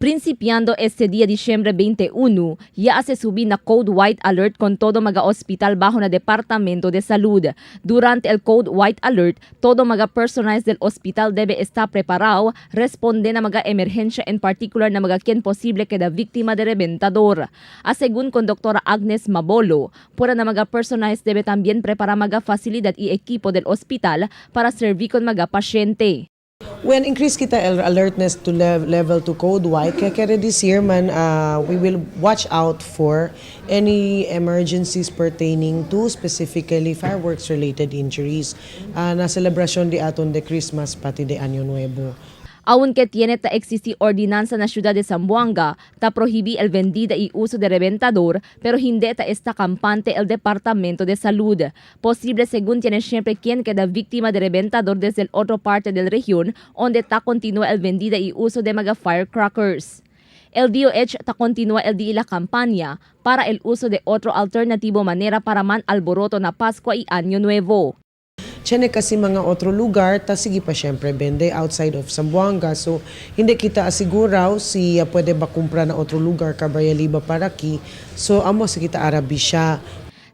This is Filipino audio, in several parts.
Principiando este día Diciembre 21, ya se subí na Code White Alert con todo mga ospital bajo na Departamento de Salud. Durante el Code White Alert, todo mga personajes del hospital debe estar preparado, responde na mga emerhensya en particular na mga quien posible queda víctima de reventador. Según con Dr. Agnes Mabolo, pura na mga personajes debe también preparar mga facilidad y equipo del hospital para servir con mga pasyente. When increase kita alertness to level to code white, kaya this year man, we will watch out for any emergencies pertaining to specifically fireworks related injuries na celebration di aton de Christmas pati de Año Nuevo. Aunque tiene ta existir ordinanza na ciudad de Zamboanga, ta prohibí el vendida y uso de reventador, pero hindi ta está campante el Departamento de Salud. Posible según tiene siempre quien queda víctima de reventador desde el otro parte del región, donde ta continúa el vendida y uso de mga firecrackers. El DOH ta continúa el día la campaña para el uso de otro alternativo manera para man alboroto na Pasko y Año Nuevo. Tiene kasi mga otro lugar, ta sige pa syempre bende outside of Zamboanga. So, hindi kita asiguraw si pwede ba kumpra na otro lugar, Cabrayaliba para ki. So, amo sa kita arabi siya.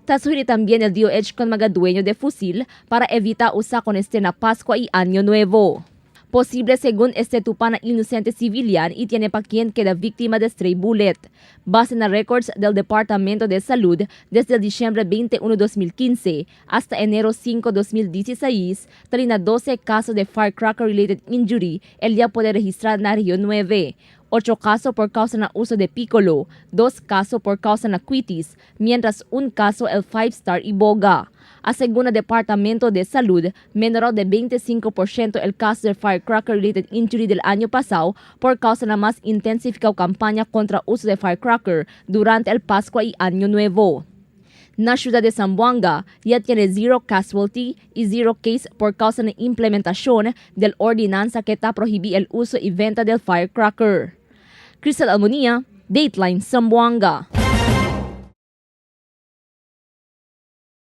Tasuri también el DOH con mga dueño de fusil para evitar usar con este na Pasko y Año Nuevo. Posible según este tupa na inocente civilian y tiene pa quien queda víctima de stray bullet. Base na records del Departamento de Salud, desde el Diciembre 21, 2015 hasta enero 5, 2016, talina 12 casos de firecracker-related injury el día puede registrar na Rio 9. 8 casos por causa na uso de piccolo, 2 casos por causa na quitis, mientras un caso el 5-star Iboga. Según el Departamento de Salud, menor de 25% el caso de firecracker-related injury del año pasado por causa na más intensificada campaña contra uso de firecracker durante el Pascua y Año Nuevo. Na ciudad de Zamboanga, ya tiene 0 casualty y 0 case por causa na implementación del ordinanza que ta prohibí el uso y venta del firecracker. Crystal Almonía, Dateline Zamboanga.